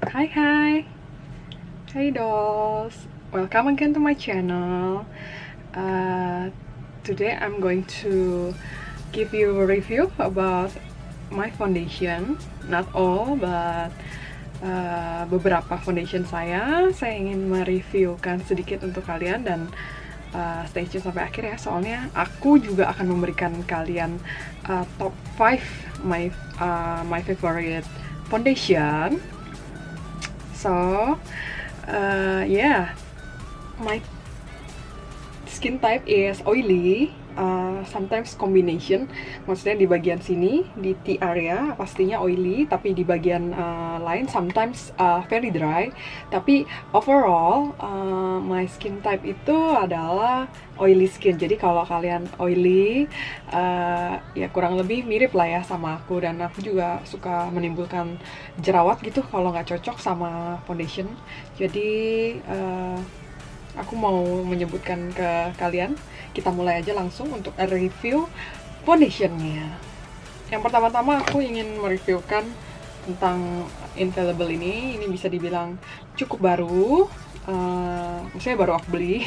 Hi, hey dolls, welcome again to my channel. Today I'm going to give you a review about my foundation. Not all, but beberapa foundation saya ingin mereviewkan sedikit untuk kalian dan stay tune sampai akhir ya, soalnya aku juga akan memberikan kalian top 5 my favorite foundation. So, yeah, my skin type is oily, sometimes combination, maksudnya di bagian sini, di T area pastinya oily, tapi di bagian lain sometimes very dry. Tapi overall, my skin type itu adalah oily skin. Jadi kalau kalian oily, ya kurang lebih mirip lah ya sama aku, dan aku juga suka menimbulkan jerawat gitu kalau nggak cocok sama foundation. Jadi aku mau menyebutkan ke kalian, kita mulai aja langsung untuk review foundationnya. Yang pertama-tama aku ingin mereviewkan tentang Infallible ini bisa dibilang cukup baru, maksudnya baru aku beli.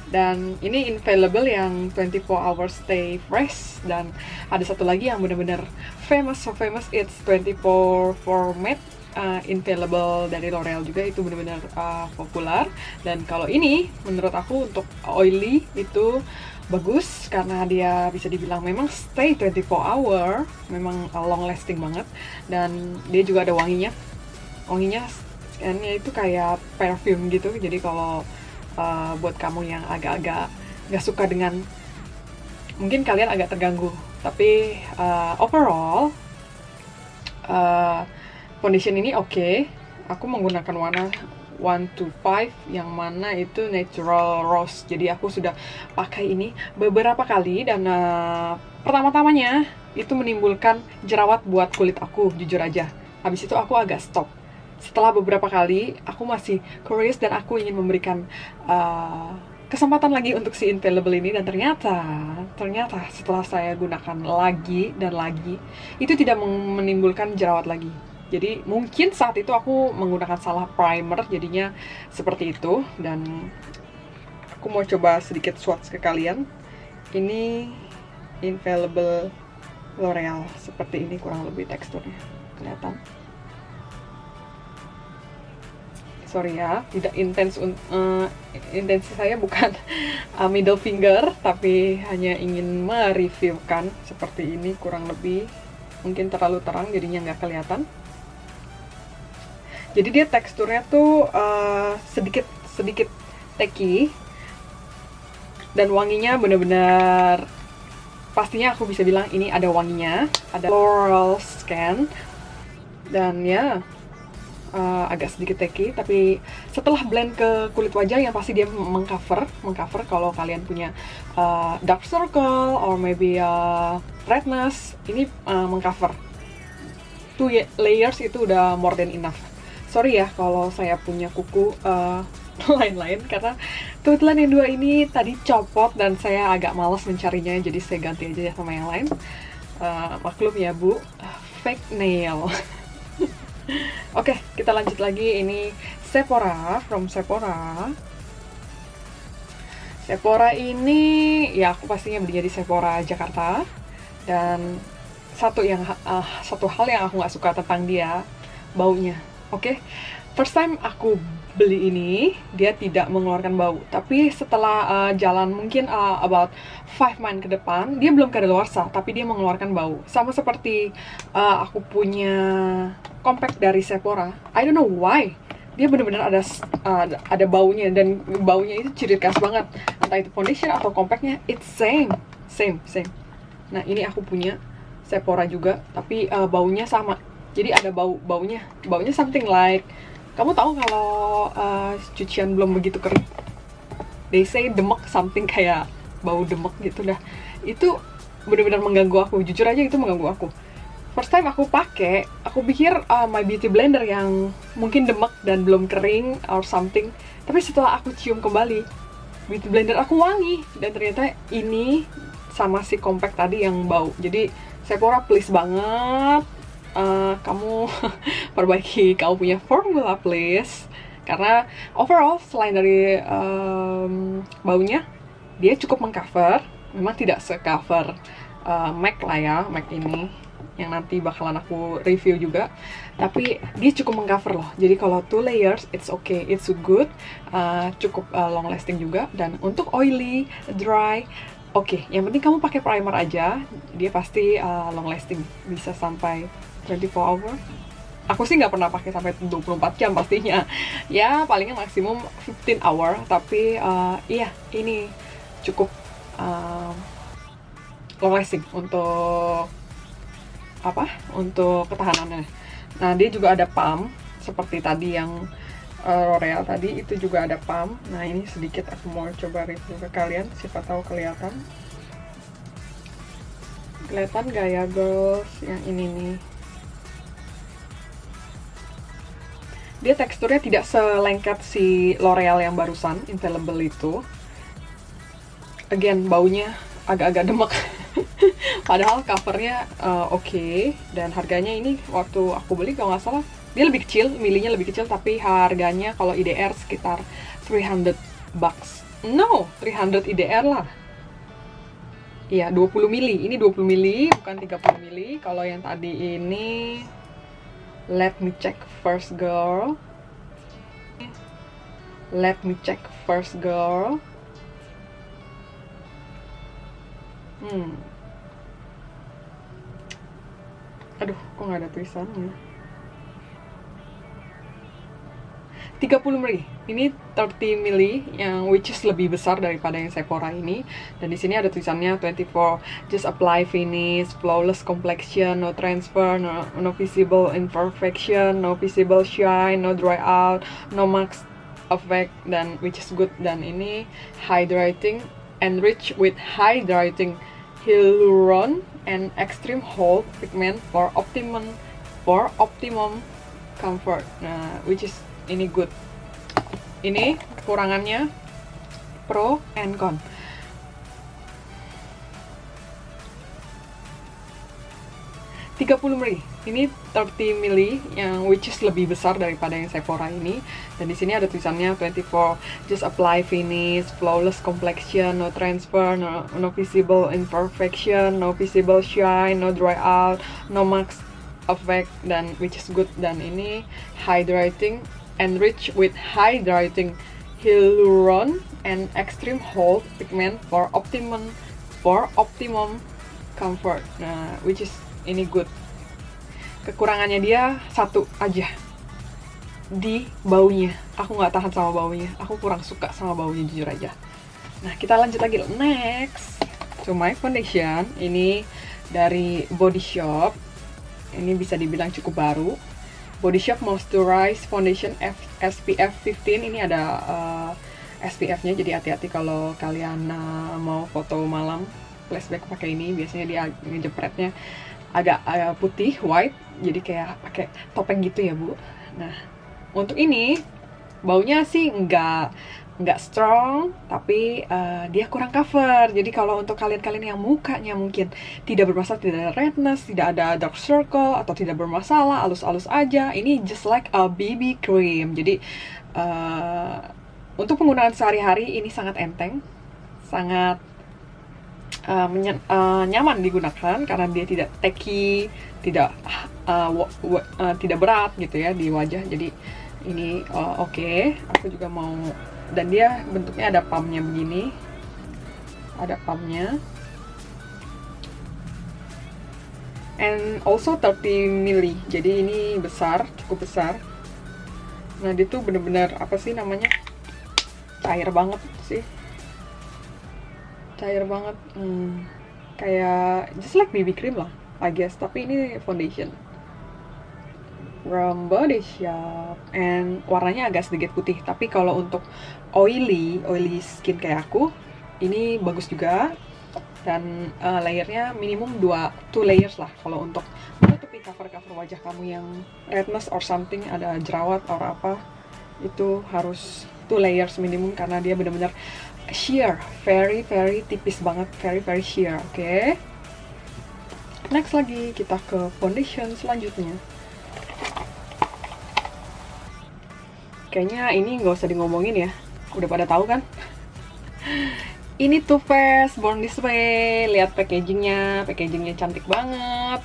Dan ini Infallible yang 24 hours stay fresh, dan ada satu lagi yang benar-benar famous, so famous, it's 24 for matte. Infallible dari L'Oreal juga itu benar-benar populer. Dan kalau ini menurut aku untuk oily itu bagus karena dia bisa dibilang memang stay 24 hour, memang long lasting banget, dan dia juga ada wanginya itu kayak perfume gitu. Jadi kalau buat kamu yang agak-agak gak suka dengan, mungkin kalian agak terganggu, tapi overall foundation ini oke. Aku menggunakan warna 125 yang mana itu natural rose. Jadi aku sudah pakai ini beberapa kali, dan pertama-tamanya itu menimbulkan jerawat buat kulit aku, jujur aja. Habis itu aku agak stop. Setelah beberapa kali aku masih curious dan aku ingin memberikan kesempatan lagi untuk si Infallible ini, dan ternyata setelah saya gunakan lagi dan lagi, itu tidak menimbulkan jerawat lagi. Jadi mungkin saat itu aku menggunakan salah primer, jadinya seperti itu. Dan aku mau coba sedikit swatch ke kalian. Ini Infallible L'Oreal, seperti ini kurang lebih teksturnya, kelihatan. Sorry ya, tidak intens. Intensi saya bukan middle finger, tapi hanya ingin mereviewkan seperti ini kurang lebih. Mungkin terlalu terang jadinya nggak kelihatan. Jadi dia teksturnya tuh sedikit tacky, dan wanginya bener-bener, pastinya aku bisa bilang ini ada wanginya, ada floral scan, dan ya agak sedikit tacky. Tapi setelah blend ke kulit wajah, yang pasti dia mengcover kalau kalian punya dark circle or maybe redness, ini mengcover 2 layers itu udah more than enough. Sorry ya kalau saya punya kuku lain-lain, karena kebetulan yang dua ini tadi copot dan saya agak malas mencarinya, jadi saya ganti aja ya sama yang lain. Maklum ya bu, fake nail. Oke, kita lanjut lagi. Ini Sephora, from Sephora. Sephora ini ya aku pastinya belinya di Sephora Jakarta. Dan satu hal yang aku nggak suka tentang dia, baunya. Oke, first time aku beli ini, dia tidak mengeluarkan bau. Tapi setelah jalan mungkin about 5 months ke depan, dia belum kadaluarsa, tapi dia mengeluarkan bau. Sama seperti aku punya compact dari Sephora. I don't know why. Dia benar-benar ada baunya, dan baunya itu ciri khas banget. Entah itu foundation atau compactnya, it's same. Nah, ini aku punya Sephora juga, tapi baunya sama. Jadi ada baunya something like, kamu tahu kalau cucian belum begitu kering, they say demek, something kayak bau demek gitu dah. Itu benar-benar mengganggu aku, jujur aja itu mengganggu aku. First time aku pakai, aku pikir my beauty blender yang mungkin demek dan belum kering or something. Tapi setelah aku cium kembali, beauty blender aku wangi, dan ternyata ini sama si compact tadi yang bau. Jadi Sephora please banget, kamu perbaiki kamu punya formula please, karena overall selain dari baunya, dia cukup mengcover. Memang tidak se-cover MAC lah ya, MAC ini yang nanti bakalan aku review juga, tapi dia cukup mengcover loh. Jadi kalau 2 layers it's okay, it's good, cukup long lasting juga. Dan untuk oily, dry, oke, yang penting kamu pakai primer aja, dia pasti long lasting, bisa sampai 24 hour. Aku sih nggak pernah pakai sampai 24 jam pastinya, ya palingnya maksimum 15 hour, tapi iya ini cukup long lasting untuk untuk ketahanannya. Nah, dia juga ada pump seperti tadi yang L'Oreal tadi, itu juga ada pump. Nah, ini sedikit aku mau coba review ke kalian, siapa tahu kelihatan gak ya girls, yang ini nih. Dia teksturnya tidak selengket si L'Oreal yang barusan Infallible itu. Again, baunya agak-agak demek. Padahal covernya oke. Dan harganya ini waktu aku beli kalau nggak salah dia lebih kecil, milinya lebih kecil, tapi harganya kalau IDR sekitar 300 bucks. No, 300 IDR lah. Iya, 20 mili. Ini 20 mili, bukan 30 mili. Kalau yang tadi ini, let me check first girl. Let me check first girl. Aduh, kok nggak ada tulisannya? 30 mili. Ini 30 mili yang which is lebih besar daripada yang Sephora ini. Dan di sini ada tulisannya 24 just apply finish, flawless complexion, no transfer, no visible imperfection, no visible shine, no dry out, no marks effect, dan which is good. Dan ini hydrating, enriched with hydrating hyaluron and extreme hold pigment for optimum comfort. Nah, which is ini good. Ini kekurangannya, pro and con. Tiga 30 mili. Ini 30 mili yang which is lebih besar daripada yang Sephora ini. Dan di sini ada tulisannya 24 just apply finish, flawless complexion, no transfer, no visible imperfection, no visible shine, no dry out, no marks effect, dan which is good. Dan ini hydrating, enriched with hydrating hyaluron and extreme hold pigment for optimum comfort. Nah, which is ini good. Kekurangannya dia satu aja, di baunya. Aku nggak tahan sama baunya. Aku kurang suka sama baunya, jujur aja. Nah, kita lanjut lagi. Next to my foundation. Ini dari Body Shop. Ini bisa dibilang cukup baru. Body Shop Moisturize Foundation SPF 15. Ini ada SPF-nya, jadi hati-hati kalau kalian mau foto malam flashback pakai ini. Biasanya dia ngejepretnya agak putih, white, jadi kayak pakai topeng gitu ya, Bu. Nah, untuk ini baunya sih nggak strong, tapi dia kurang cover. Jadi kalau untuk kalian-kalian yang mukanya mungkin tidak bermasalah, tidak ada redness, tidak ada dark circle, atau tidak bermasalah, halus-halus aja, ini just like a BB cream. Jadi untuk penggunaan sehari-hari ini sangat enteng, sangat nyaman digunakan karena dia tidak tacky, tidak berat gitu ya di wajah. Jadi ini oke. Aku juga mau, dan dia bentuknya ada pumpnya begini, ada pumpnya, and also 30 mili, jadi ini besar, cukup besar. Nah, dia tuh bener-bener apa sih namanya, cair banget sih, cair banget, kayak just like BB cream lah, I guess. Tapi ini foundation from Body Shop, and warnanya agak sedikit putih. Tapi kalau untuk oily skin kayak aku, ini bagus juga. Dan layernya minimum 2 layers lah. Kalau untuk menutupi cover wajah kamu yang redness or something, ada jerawat atau apa, itu harus 2 layers minimum, karena dia benar-benar sheer, very tipis banget, very sheer. Oke. Next lagi kita ke foundation selanjutnya. Kayaknya ini nggak usah di ngomongin ya, udah pada tahu kan? Ini Too Faced Born This Way. Lihat packagingnya cantik banget.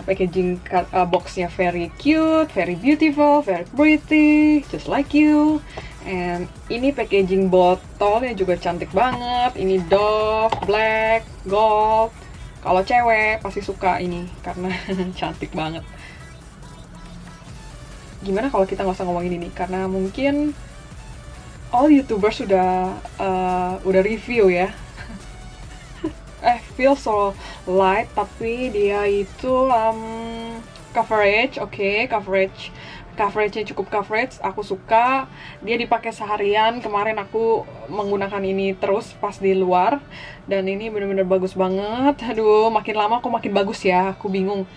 Packaging boxnya very cute, very beautiful, very pretty, just like you. And ini packaging botolnya juga cantik banget. Ini Dove, black, gold. Kalau cewek pasti suka ini karena cantik banget. Gimana kalau kita nggak usah ngomongin ini? Karena mungkin all YouTubers udah review ya. Feel so light, tapi dia itu coverage, coveragenya cukup coverage. Aku suka. Dia dipakai seharian. Kemarin aku menggunakan ini terus pas di luar, dan ini bener-bener bagus banget. Aduh, makin lama kok makin bagus ya. Aku bingung.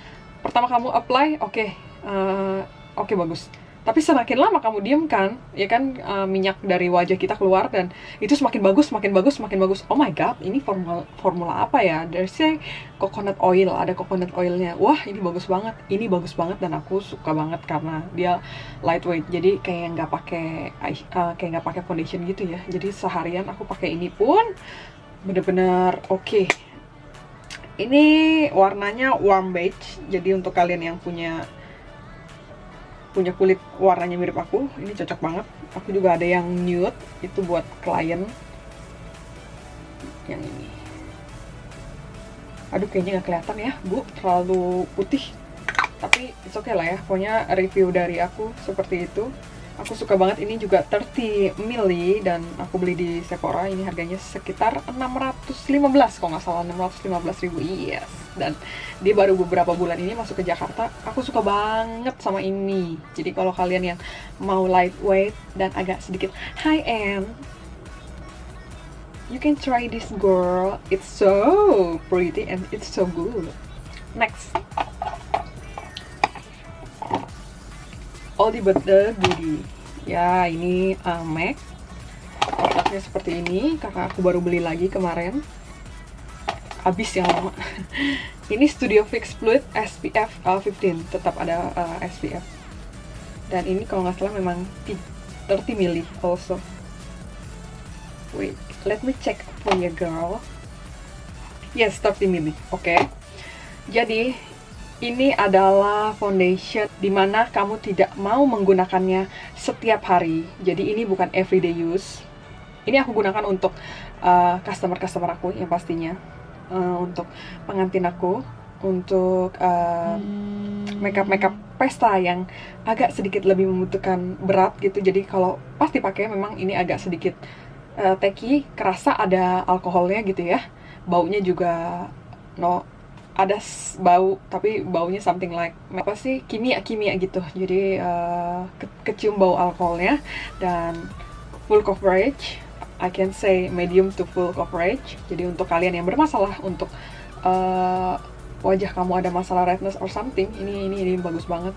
Pertama kamu apply, oke, bagus. Tapi semakin lama kamu diem kan, ya kan, minyak dari wajah kita keluar dan itu semakin bagus. Oh my god, ini formula apa ya? There's coconut oil, ada coconut oilnya. Wah, ini bagus banget dan aku suka banget karena dia lightweight. Jadi kayak nggak pakai foundation gitu ya. Jadi seharian aku pakai ini pun bener-bener oke. Ini warnanya warm beige. Jadi untuk kalian yang punya kulit warnanya mirip aku, ini cocok banget. Aku juga ada yang nude, itu buat klien. Yang ini, aduh kayaknya nggak kelihatan ya Bu, terlalu putih. Tapi it's okay lah ya, pokoknya review dari aku seperti itu. Aku suka banget. Ini juga 30 ml dan aku beli di Sephora. Ini harganya sekitar 615 kalau nggak salah, 615.000. Yes. Dan dia baru beberapa bulan ini masuk ke Jakarta. Aku suka banget sama ini. Jadi kalau kalian yang mau lightweight dan agak sedikit high end, you can try this girl. It's so pretty and it's so good. Next, Oldie But The Goodie. Ya, ini MAC. Kotaknya seperti ini, karena aku baru beli lagi kemarin. Habis yang lama. Ini Studio Fix Fluid SPF 15. Tetap ada SPF. Dan ini kalau nggak salah memang 30 ml also. Wait, let me check for you girl. Yes, 30 ml. Oke. Jadi ini adalah foundation dimana kamu tidak mau menggunakannya setiap hari. Jadi ini bukan everyday use. Ini aku gunakan untuk customer aku yang pastinya, untuk pengantin aku, untuk makeup pesta yang agak sedikit lebih membutuhkan berat gitu. Jadi kalau pas dipakai memang ini agak sedikit tacky, kerasa ada alkoholnya gitu ya. Baunya juga ada bau, tapi baunya something like apa sih, kimia gitu. Jadi kecium bau alkoholnya. Dan full coverage, I can say medium to full coverage. Jadi untuk kalian yang bermasalah untuk wajah kamu ada masalah redness or something, ini bagus banget.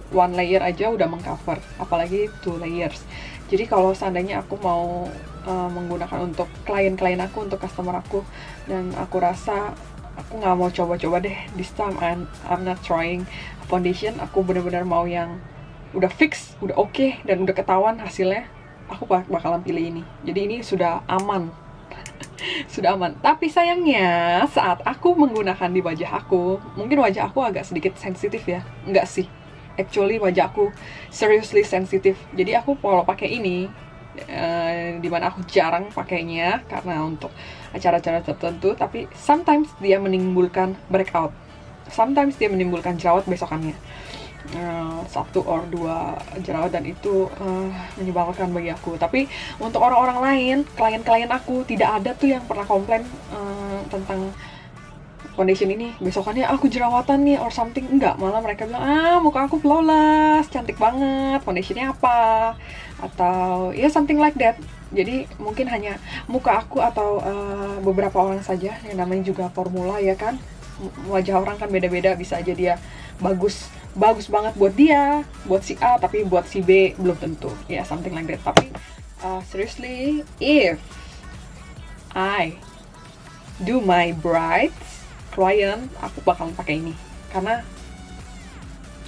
One layer aja udah mengcover, apalagi 2 layers. Jadi kalau seandainya aku mau menggunakan untuk klien aku, untuk customer aku, dan aku rasa aku nggak mau coba-coba deh, this time I'm not trying foundation. Aku benar-benar mau yang udah fix, udah oke, dan udah ketahuan hasilnya. Aku bakalan pilih ini. Jadi ini sudah aman. Sudah aman. Tapi sayangnya saat aku menggunakan di wajah aku, mungkin wajah aku agak sedikit sensitif ya. Enggak sih, actually wajah aku seriously sensitif. Jadi aku kalau pakai ini, dimana aku jarang pakainya karena untuk acara-acara tertentu, tapi sometimes dia menimbulkan breakout, sometimes dia menimbulkan jerawat besokannya, 1 or 2 jerawat, dan itu menyebalkan bagi aku. Tapi untuk orang-orang lain, klien-klien aku, tidak ada tuh yang pernah komplain tentang foundation ini besokannya aku jerawatan nih or something. Enggak, malah mereka bilang muka aku flawless, cantik banget, foundationnya apa, atau ya something like that. Jadi mungkin hanya muka aku atau beberapa orang saja, yang namanya juga formula ya kan. Wajah orang kan beda-beda, bisa aja dia bagus banget buat dia, buat si A, tapi buat si B belum tentu ya, something like that. Tapi seriously, if I do my brides, client, aku bakalan pakai ini karena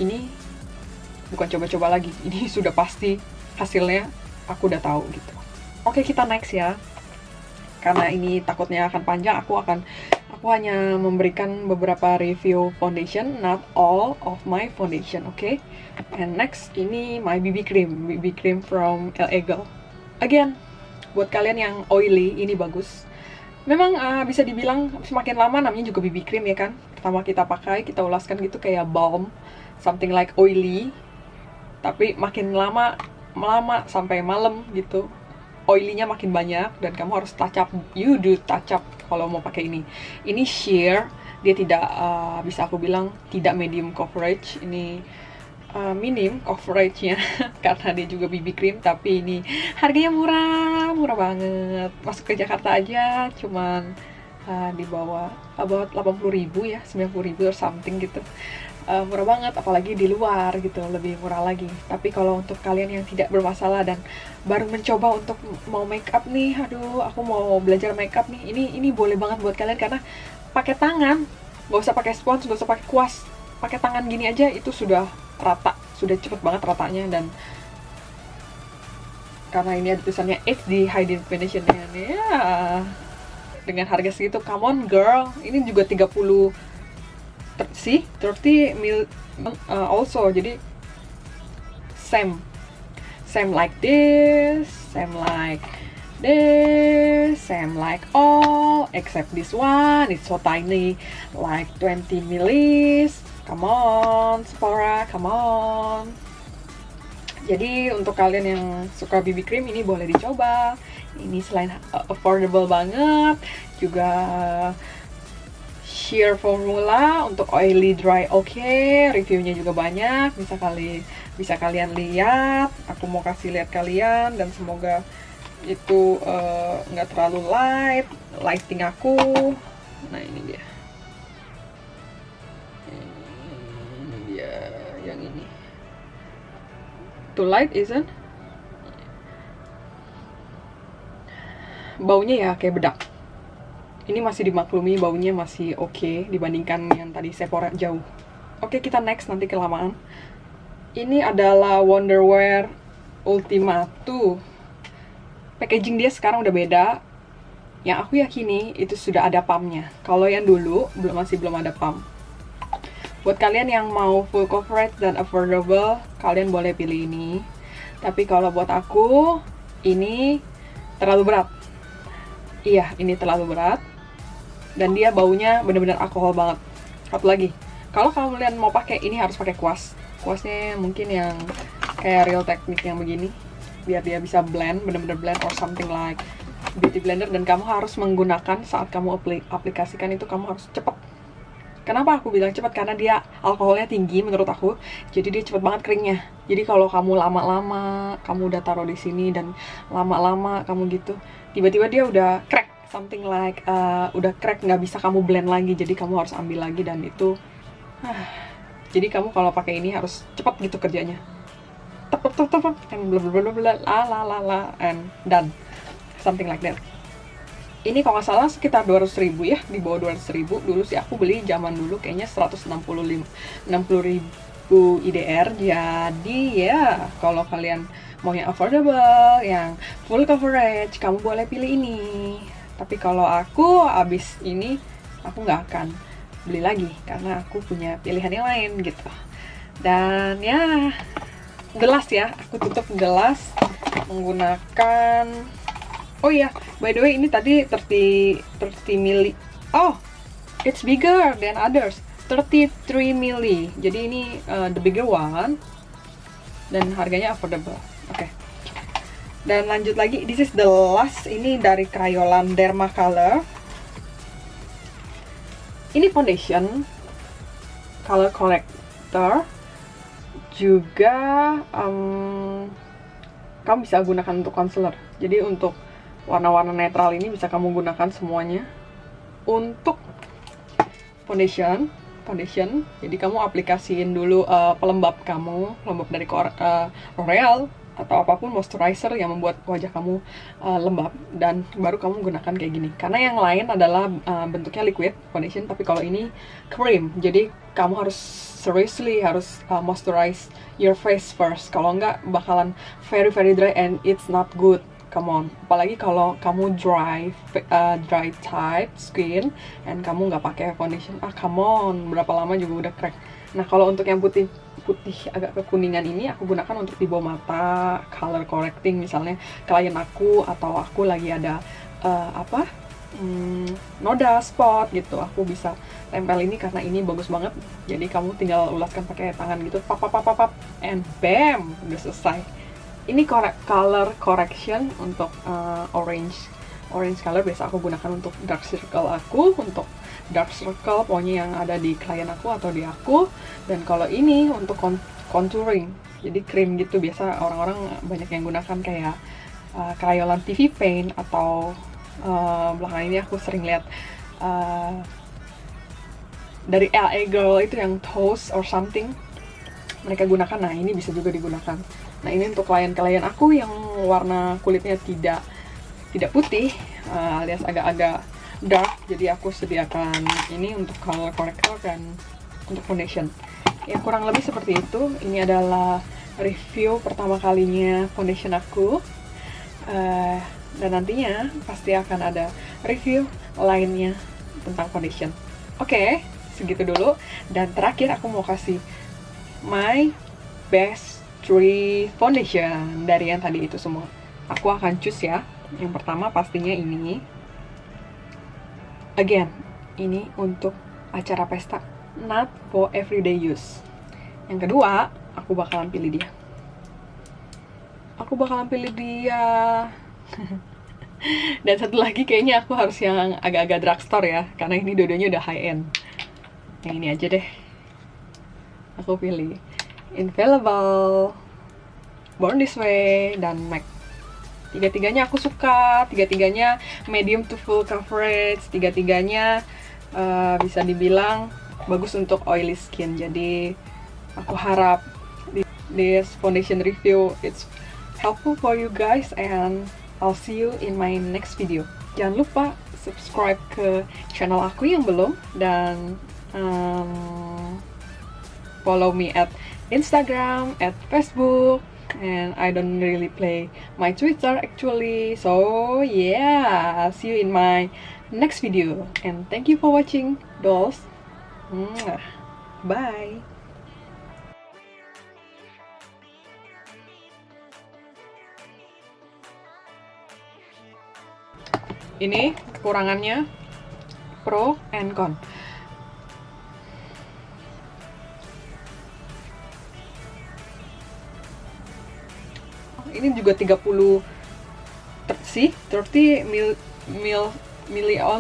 ini bukan coba-coba lagi, ini sudah pasti hasilnya aku udah tahu gitu. Oke, kita next ya. Karena ini takutnya akan panjang, aku hanya memberikan beberapa review foundation, not all of my foundation, okay? And next, ini my BB cream from LA Girl. Again, buat kalian yang oily, ini bagus. Memang bisa dibilang semakin lama namanya juga BB cream ya kan. Pertama kita pakai, kita ulaskan gitu kayak balm, something like oily. Tapi makin lama sampai malam gitu, oily-nya makin banyak dan kamu harus touch up. You do touch up kalau mau pakai ini. Ini sheer, dia tidak bisa aku bilang tidak medium coverage. Ini minim coverage-nya karena dia juga BB cream, tapi ini harganya murah banget. Masuk ke Jakarta aja cuman di bawah about 80.000 ya, 90.000 or something gitu. Murah banget, apalagi di luar gitu, lebih murah lagi. Tapi kalau untuk kalian yang tidak bermasalah dan baru mencoba untuk mau make up nih, aduh aku mau belajar make up nih, ini boleh banget buat kalian karena pakai tangan, gak usah pakai spons, gak usah pakai kuas, pakai tangan gini aja itu sudah rata, sudah cepet banget ratanya. Dan karena ini ada tulisannya HD High Definition ya, dengan harga segitu, come on girl, ini juga 30 mil also, jadi same like this, same like all, except this one, it's so tiny, like 20 millis. Come on, Sephora, come on. Jadi untuk kalian yang suka BB cream ini boleh dicoba. Ini selain affordable banget, juga sheer formula untuk oily dry. Oke, reviewnya juga banyak, bisa kalian lihat. Aku mau kasih lihat kalian dan semoga itu nggak terlalu lighting aku. Nah ini dia yang ini. Too light isn't? Baunya ya kayak bedak. Ini masih dimaklumi, baunya masih oke dibandingkan yang tadi Sephora jauh. Oke, kita next, nanti kelamaan. Ini adalah Wonderwear Ultima 2. Packaging dia sekarang udah beda. Yang aku yakini itu sudah ada pumpnya. Kalau yang dulu masih belum ada pump. Buat kalian yang mau full coverage dan affordable, kalian boleh pilih ini. Tapi kalau buat aku, ini terlalu berat. Iya, ini terlalu berat. Dan dia baunya bener-bener alkohol banget. Satu lagi, kalau kalian mau pakai ini harus pakai kuas. Kuasnya mungkin yang kayak Real Technique yang begini, biar dia bisa blend, bener-bener blend or something like beauty blender. Dan kamu harus menggunakan saat kamu aplikasikan itu, kamu harus cepat. Kenapa aku bilang cepat? Karena dia alkoholnya tinggi menurut aku, jadi dia cepet banget keringnya. Jadi kalau kamu lama-lama, kamu udah taruh di sini dan lama-lama kamu gitu, tiba-tiba dia udah crack, something like udah crack, nggak bisa kamu blend lagi. Jadi kamu harus ambil lagi dan itu, jadi kamu kalau pakai ini harus cepat gitu kerjanya. Tep and bla bla bla la and done, something like that. Ini kalau nggak salah sekitar 200.000 ya, di bawah 200.000. Dulu sih aku beli zaman dulu kayaknya 160.000 IDR. Jadi ya kalau kalian mau yang affordable, yang full coverage, kamu boleh pilih ini. Tapi kalau aku abis ini aku nggak akan beli lagi karena aku punya pilihan yang lain gitu. Dan ya gelas ya, aku tutup gelas menggunakan, oh iya, by the way ini tadi 30 mili. Oh, it's bigger than others. 33 mili. Jadi ini the bigger one. Dan harganya affordable. Oke. Dan lanjut lagi, this is the last. Ini dari Kryolan Dermacolor. Ini foundation, color corrector. Juga kamu bisa gunakan untuk concealer. Jadi untuk warna-warna netral ini bisa kamu gunakan semuanya. Untuk foundation, jadi kamu aplikasiin dulu pelembab kamu, pelembab dari L'Oreal. atau apapun moisturizer yang membuat wajah kamu lembab, dan baru kamu gunakan kayak gini. Karena yang lain adalah bentuknya liquid foundation, tapi kalau ini cream, jadi kamu harus seriously harus moisturize your face first. Kalau enggak bakalan very dry and it's not good. Come on, apalagi kalau kamu dry type skin and kamu nggak pakai foundation, come on, berapa lama juga udah crack. Nah, kalau untuk yang putih agak kekuningan ini aku gunakan untuk di bawah mata, color correcting misalnya klien aku, atau aku lagi ada noda spot gitu, aku bisa tempel ini karena ini bagus banget. Jadi kamu tinggal ulaskan pakai tangan gitu, pap, and bam, udah selesai. Ini color correction untuk orange color biasa aku gunakan untuk dark circle aku, untuk dark circle pokoknya yang ada di klien aku atau di aku. Dan kalau ini untuk contouring, jadi cream gitu, biasa orang-orang banyak yang gunakan kayak Crayolan TV Paint, atau belakangan ini aku sering lihat dari LA Girl itu yang Toast or something mereka gunakan. Nah, ini bisa juga digunakan. Nah, ini untuk klien-klien aku yang warna kulitnya tidak putih, alias agak-agak dark, jadi aku sediakan ini untuk color corrector dan untuk foundation. Ya, kurang lebih seperti itu. Ini adalah review pertama kalinya foundation aku, dan nantinya pasti akan ada review lainnya tentang foundation. Oke, segitu dulu. Dan terakhir aku mau kasih my best 3 foundation dari yang tadi itu semua. Aku akan choose ya. Yang pertama pastinya ini. Again, ini untuk acara pesta, not for everyday use. Yang kedua, aku bakalan pilih dia. Dan satu lagi kayaknya aku harus yang agak-agak drugstore ya, karena ini dua-duanya udah high end. Yang ini aja deh. Aku pilih Infallible, Born This Way, dan MAC. Tiga-tiganya aku suka, tiga-tiganya medium to full coverage, tiga-tiganya bisa dibilang bagus untuk oily skin. Jadi aku harap this foundation review it's helpful for you guys, and I'll see you in my next video. Jangan lupa subscribe ke channel aku yang belum, dan follow me at Instagram, at Facebook, and I don't really play my Twitter actually. So yeah, I'll see you in my next video, and thank you for watching, dolls. Bye. Ini kekurangannya, pro and con. Ini juga 30 million